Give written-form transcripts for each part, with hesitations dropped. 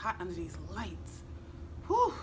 hot under these lights. Whew.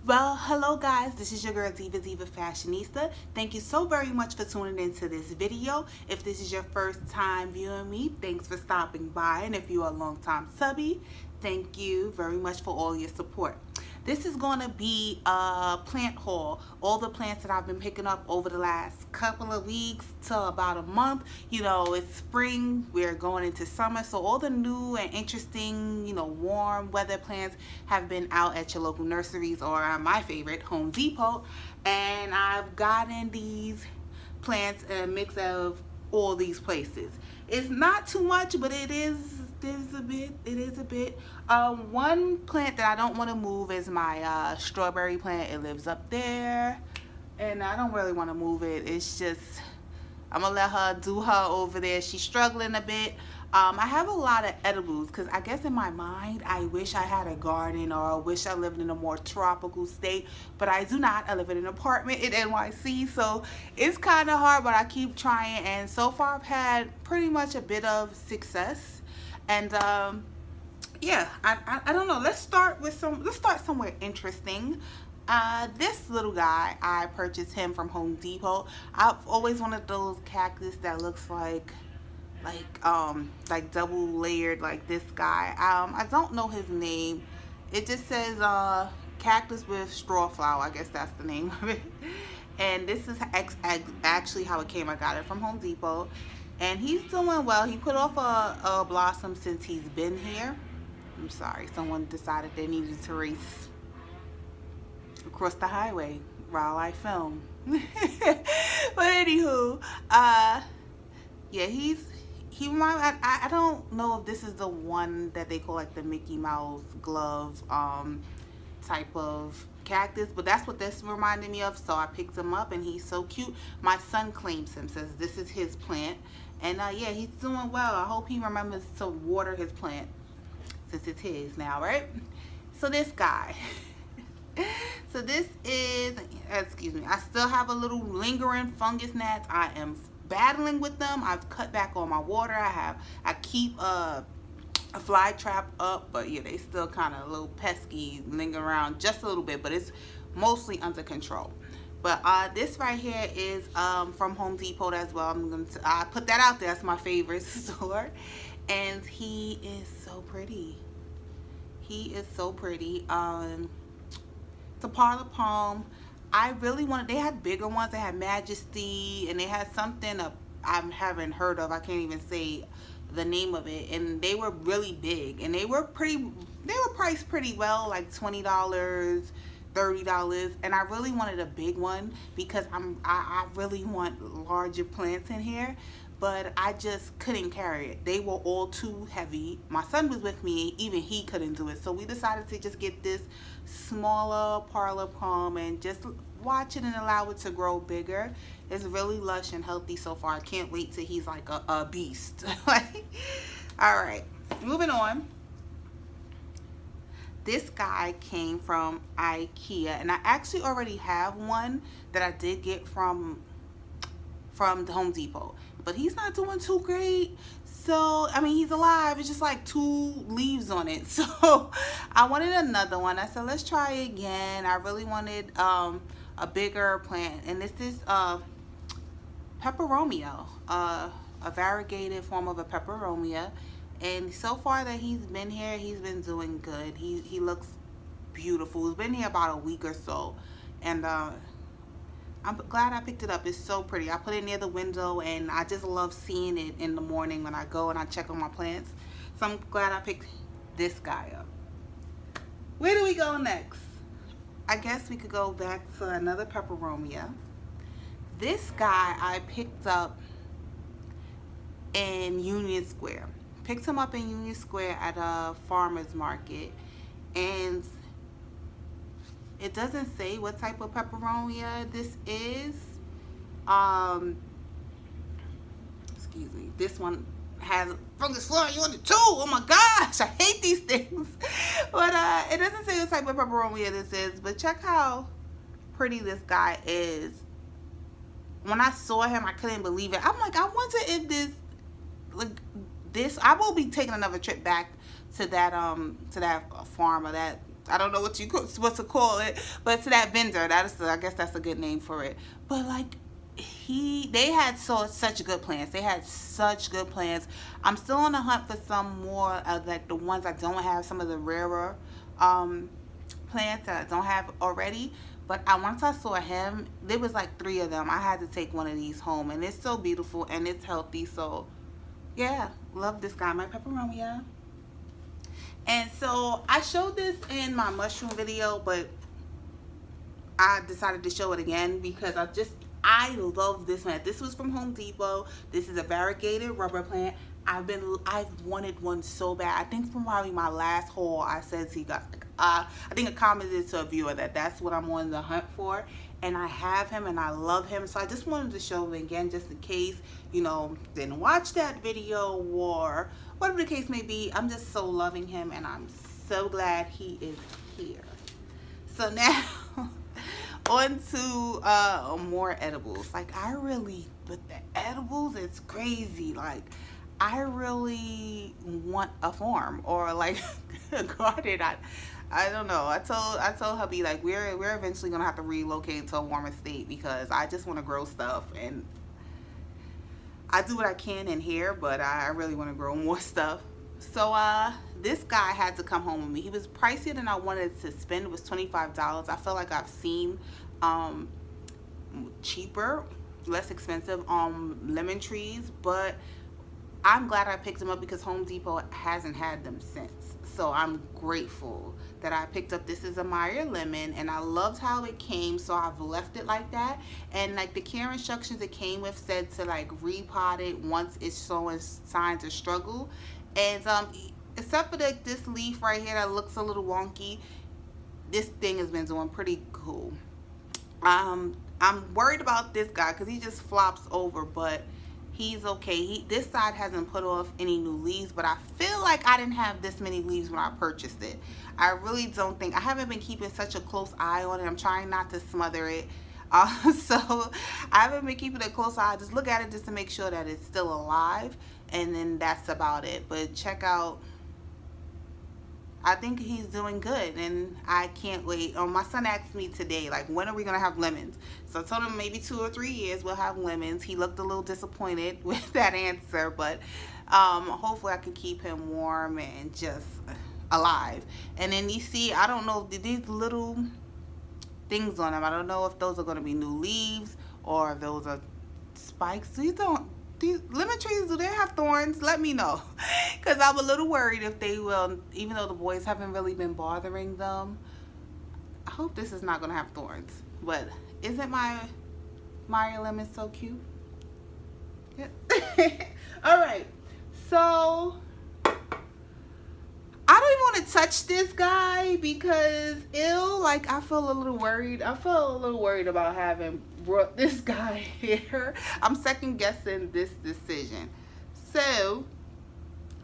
Well, hello guys, this is your girl Diva Fashionista. Thank you so very much for tuning into this video. If this is your first time viewing me, thanks for stopping by. And if you're a long time subby, thank you very much for all your support. This is going to be a plant haul. All the plants that I've been picking up over the last couple of weeks to about a month. You know, it's spring, we're going into summer, so all the new and interesting, you know, warm weather plants have been out at your local nurseries or my favorite, Home Depot. And I've gotten these plants in a mix of all these places. It's not too much, but it is a bit. One plant that I don't want to move is my strawberry plant. It lives up there and I don't really want to move it. It's just, I'm gonna let her do her over there. She's struggling a bit. I have a lot of edibles because I guess in my mind I wish I had a garden, or I wish I lived in a more tropical state, but I do not. I live in an apartment in NYC, so it's kind of hard, but I keep trying, and so far I've had pretty much a bit of success. And yeah, I don't know, let's start somewhere interesting. This little guy, I purchased him from Home Depot. I've always wanted those cactus that looks like double layered, like this guy. I don't know his name. It just says cactus with straw flower. I guess that's the name of it. And this is actually how it came. I got it from Home Depot, and he's doing well. He put off a blossom since he's been here. I'm sorry, someone decided they needed to race across the highway while I film. But anywho, yeah, I don't know if this is the one that they call like the Mickey Mouse glove type of cactus, but that's what this reminded me of, so I picked him up and he's so cute. My son claims him, says this is his plant, and yeah, he's doing well. I hope he remembers to water his plant since it's his now, right? So this guy, so this is, excuse me, I still have a little lingering fungus gnats. I am battling with them. I've cut back on my water. I keep a fly trap up, but yeah, they still kind of a little pesky, linger around just a little bit, but it's mostly under control. But this right here is from Home Depot as well. I put that out there. That's my favorite store, and he is so pretty. He is so pretty. It's a parlor palm. I really wanted, they had bigger ones. They had Majesty, and they had something I haven't heard of. I can't even say the name of it, and they were really big, and they were priced pretty well, like $20, $30, and I really wanted a big one because I really want larger plants in here, but I just couldn't carry it. They were all too heavy. My son was with me, even he couldn't do it, so we decided to just get this smaller parlor palm and just watch it and allow it to grow bigger. It's really lush and healthy so far. I can't wait till he's like a beast. All right, moving on. This guy came from IKEA, and I actually already have one that I did get from the Home Depot, but he's not doing too great. So I mean, he's alive, it's just like 2 leaves on it. So I wanted another one. I said, let's try again. I really wanted a bigger plant, and this is peperomia, a variegated form of a peperomia. And so far that he's been here, he's been doing good. He looks beautiful. He's been here about a week or so, and I'm glad I picked it up. It's so pretty. I put it near the window, and I just love seeing it in the morning when I go and I check on my plants. So I'm glad I picked this guy up. Where do we go next? I guess we could go back to another peperomia. This guy I picked up in Union Square. Picked him up in Union Square at a farmer's market, and it doesn't say what type of peperomia this is. Excuse me. This one has fungus flowering on it too. Oh my gosh, I hate these things. But it doesn't say what type of peperomia this is. But check how pretty this guy is. When I saw him, I couldn't believe it. I'm like, I wonder if this, like, this, I will be taking another trip back to that farm, or that, I don't know what to call it, but to that vendor. I guess that's a good name for it. But like, they had such good plants. They had such good plants. I'm still on the hunt for some more of like the ones I don't have, some of the rarer plants that I don't have already. But once I saw him, there was like 3 of them. I had to take one of these home, and it's so beautiful and it's healthy. So yeah, love this guy, my peperonia. And so I showed this in my mushroom video, but I decided to show it again because I love this plant. This was from Home Depot. This is a variegated rubber plant. I've wanted one so bad. I think from probably my last haul, I said he got, I think I commented to a viewer that's what I'm on the hunt for. And I have him and I love him. So I just wanted to show him again, just in case, didn't watch that video or whatever the case may be. I'm just so loving him, and I'm so glad he is here. So now on to more edibles. Like, but the edibles, it's crazy. Like, I really want a farm or like a garden. I don't know. I told hubby, like, we're eventually gonna have to relocate to a warmer state because I just want to grow stuff, and I do what I can in here, but I really want to grow more stuff. So this guy had to come home with me. He was pricier than I wanted to spend. It was $25. I feel like I've seen cheaper, less expensive lemon trees, but I'm glad I picked them up because Home Depot hasn't had them since. So I'm grateful that I picked up. This is a Meyer lemon, and I loved how it came, so I've left it like that. And like the care instructions it came with said to like repot it once it's showing signs of struggle. And except for this leaf right here that looks a little wonky, this thing has been doing pretty cool. I'm worried about this guy because he just flops over, but he's okay. This side hasn't put off any new leaves, but I feel like I didn't have this many leaves when I purchased it. I really don't think. I haven't been keeping such a close eye on it. I'm trying not to smother it. So I haven't been keeping a close eye. I just look at it just to make sure that it's still alive, and then that's about it. But check out, I think he's doing good, and I can't wait. My son asked me today, like, when are we going to have lemons? So I told him maybe 2 or 3 years we'll have lemons. He looked a little disappointed with that answer, but hopefully I can keep him warm and just alive. And then you see, I don't know, these little things on them, I don't know if those are going to be new leaves or if those are spikes. These lemon trees, do they have thorns? Let me know, because I'm a little worried if they will, even though the boys haven't really been bothering them. I hope this is not going to have thorns. But isn't my Meyer lemon so cute? Yeah. All right, so I don't even want to touch this guy because I feel a little worried. I feel a little worried about having brought this guy here. I'm second guessing this decision. So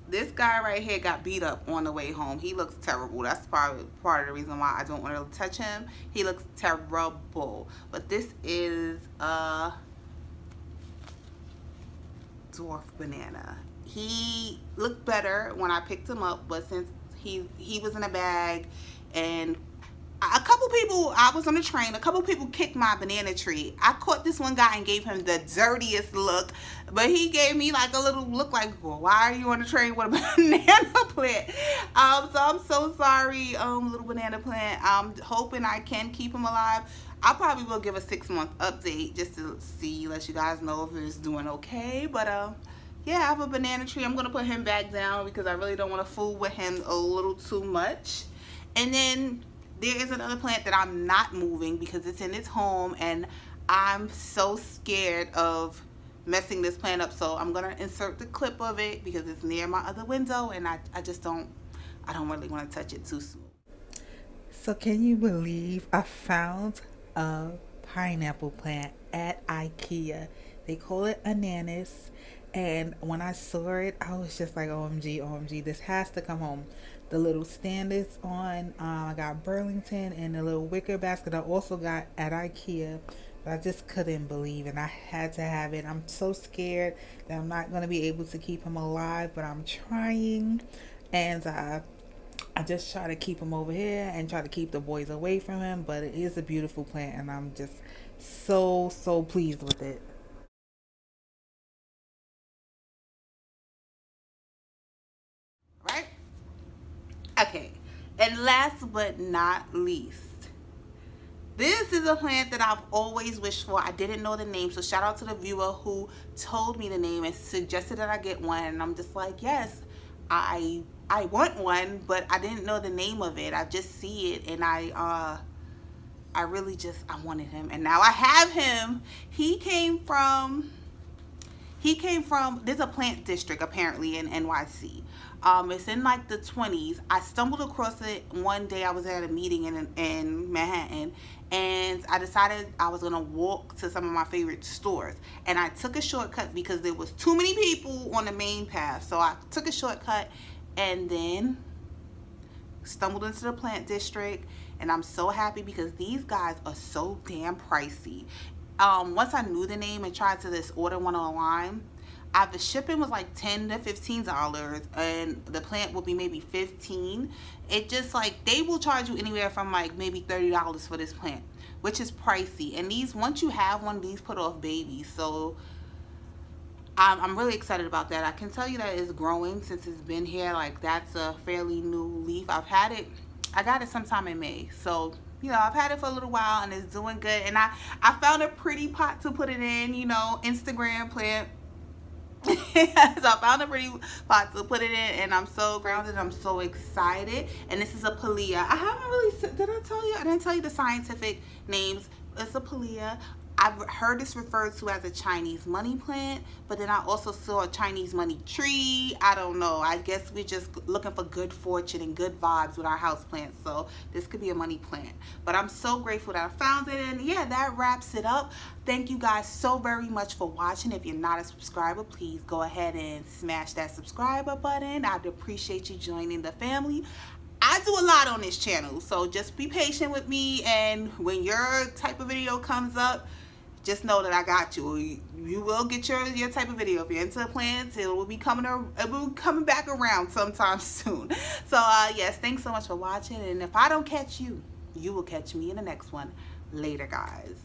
this guy right here got beat up on the way home. He looks terrible. That's probably part of the reason why I don't want to touch him. He looks terrible. But this is a dwarf banana. He looked better when I picked him up, but since he was in a bag, and a couple people, I was on the train, a couple people kicked my banana tree. I caught this one guy and gave him the dirtiest look, but he gave me like a little look like, well, why are you on the train with a banana plant? So I'm so sorry, little banana plant. I'm hoping I can keep him alive. I probably will give a 6-month update just to see, let you guys know if it's doing okay. But yeah, I have a banana tree. I'm gonna put him back down because I really don't want to fool with him a little too much. And then there is another plant that I'm not moving because it's in its home, and I'm so scared of messing this plant up. So I'm gonna insert the clip of it because it's near my other window, and I don't really want to touch it too soon. So can you believe I found a pineapple plant at IKEA? They call it ananas, and when I saw it, I was just like, OMG, OMG, this has to come home. The little stand is on. I got Burlington, and the little wicker basket I also got at IKEA But I just couldn't believe it. I had to have it. I'm so scared that I'm not going to be able to keep him alive, but I'm trying. And I just try to keep him over here and try to keep the boys away from him. But it is a beautiful plant, and I'm just so pleased with it. Right? Okay. And last but not least, this is a plant that I've always wished for. I didn't know the name, so shout out to the viewer who told me the name and suggested that I get one. And I'm just like, yes, I want one, but I didn't know the name of it. I just see it, and I really just I wanted him, and now I have him. He came from there's a plant district apparently in NYC. It's in like the 20s. I stumbled across it one day. I was at a meeting in Manhattan, and I decided I was gonna walk to some of my favorite stores. And I took a shortcut because there was too many people on the main path. So I took a shortcut, and then stumbled into the plant district. And I'm so happy because these guys are so damn pricey. Once I knew the name and tried to just order one online, the shipping was like $10 to $15, and the plant will be maybe 15. It just like they will charge you anywhere from like maybe $30 for this plant, which is pricey. And these, once you have one, these put off babies. So I'm really excited about that. I can tell you that it's growing since it's been here. Like that's a fairly new leaf. I got it sometime in May. So, I've had it for a little while and it's doing good. And I found a pretty pot to put it in, Instagram plant. So I found a pretty pot to put it in, and I'm so grounded. I'm so excited. And this is a Pilea. I haven't really, did I tell you? I didn't tell you the scientific names. It's a Pilea. I've heard this referred to as a Chinese money plant, but then I also saw a Chinese money tree. I don't know. I guess we're just looking for good fortune and good vibes with our house plants. So this could be a money plant. But I'm so grateful that I found it. And yeah, that wraps it up. Thank you guys so very much for watching. If you're not a subscriber, please go ahead and smash that subscriber button. I'd appreciate you joining the family. I do a lot on this channel, so just be patient with me, and when your type of video comes up, just know that I got you. You will get your type of video. If you're into plants, it will be coming back around sometime soon. So yes, thanks so much for watching, and if I don't catch you, you will catch me in the next one. Later, guys.